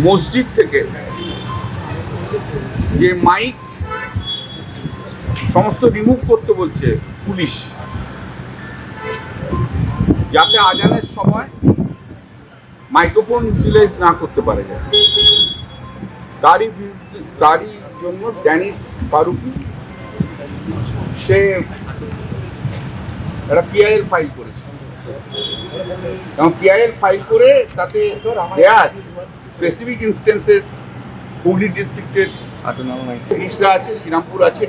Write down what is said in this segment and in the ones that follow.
মসজিদ থেকে যে মাইক সমস্ত রিমুভ করতে বলছে পুলিশ, যাতে আজানের সময় মাইক্রোফোন ইউটিলাইজ না করতে পারে যায়। তারই জন্য ড্যানিশ ফারুকি সে একটা পিআইএল ফাইল করেছে, এবং পিআইএল ফাইল করে তাতে দেয়া আছে স্পেসিফিক ইনস্টেন্সের হুগলি ডিস্ট্রিক্টের ইসরা আছে, শ্রীরামপুর আছে,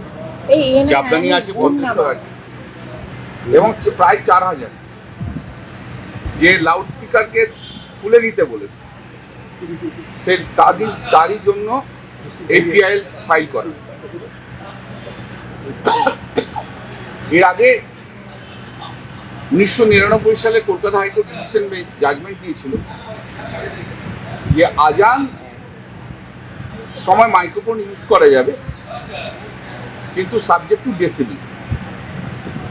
চাপদানি আছে, ভদ্রেশ্বর আছে, এবং প্রায় 4000 যে লাউড স্পিকারকে খুলে নিতে বলেছে, সে তারই জন্য এপিআইএল ফাইল করে। এর আগে 1999 সালে Kolkata high court division bench judgment দিয়েছিল যে আজান সময় মাইক্রোফোন ইউজ করা যাবে, কিন্তু subject to decibel,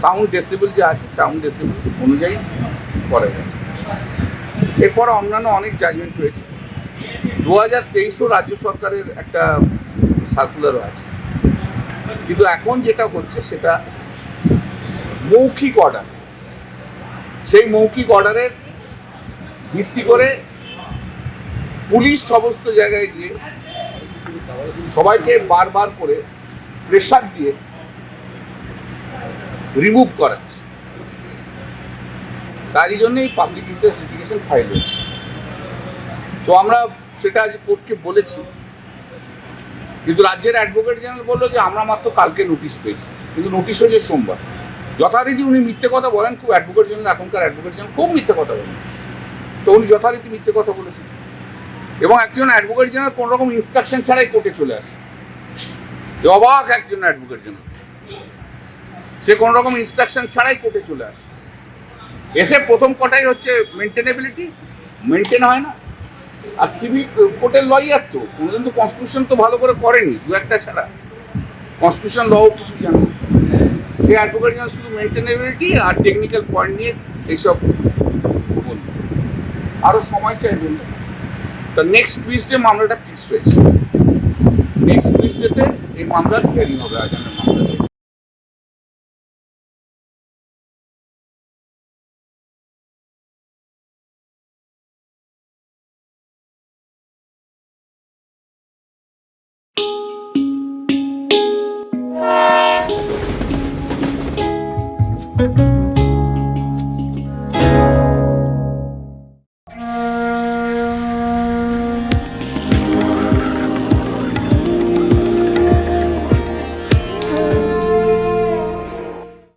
sound decibel যে আছে সাউন্ড ডেসিবেল অনুযায়ী করা যাবে। এরপর অন্যান্য অনেক জাজমেন্ট হয়েছে। 2023 রাজ্য সরকারের একটা সার্কুলারও আছে, কিন্তু এখন যেটা হচ্ছে সেটা মৌখিক অর্ডার। সেই মৌখিক অর্ডারের ভিত্তি করে পুলিশ সমস্ত জায়গায় গিয়ে সবাইকে বারবার করে প্রেশার দিয়ে রিমুভ করাচ্ছে। তারই জন্যই পাবলিক ইন্টারেস্ট লিটিগেশন ফাইল হয়েছে। তো আমরা সেটা আজ কোর্টকে বলেছি, কিন্তু রাজ্যের অ্যাডভোকেট জেনারেল বললো যে আমরা মাত্র কালকে নোটিশ পেয়েছি, কিন্তু নোটিশ হয়েছে সোমবার। যথারীতি উনি মিথ্যে কথা বলেন, খুব অ্যাডভোকেট জেনারেল, এখনকার অ্যাডভোকেট জেনারেল খুব মিথ্যে কথা বলেন, তো উনি যথারীতি মিথ্যে কথা বলেছেন। এবং একজন অ্যাডভোকেট জেনারেল কোনো রকম ইনস্ট্রাকশন ছাড়াই কোর্টে চলে আসে। অবাক একজন অ্যাডভোকেট জেনারেল, সে কোনো রকম ইনস্ট্রাকশন ছাড়াই কোর্টে চলে আসে। এসে প্রথম কটাই হচ্ছে মেনটেনেবিলিটি, মেনটেন হয় না। আর সিভিল কোর্টের লয়ার তো কোনোদিন তো কনস্টিটিউশন তো ভালো করে করেনি, দু একটা ছাড়া, কনস্টিটিউশন লও কিছু জানে। সে অ্যাডভোকেট জেনারেল শুধু মেনটেনেবিলিটি আর টেকনিক্যাল পয়েন্ট নিয়ে এইসব বলল, আরও সময় চাই বলল। তা নেক্সট টুইসডে মামলাটা ফিক্সড হয়েছে, নেক্সট টুইসডেতে এই মামলার হিয়ারিং হবে, আজানের মামলা।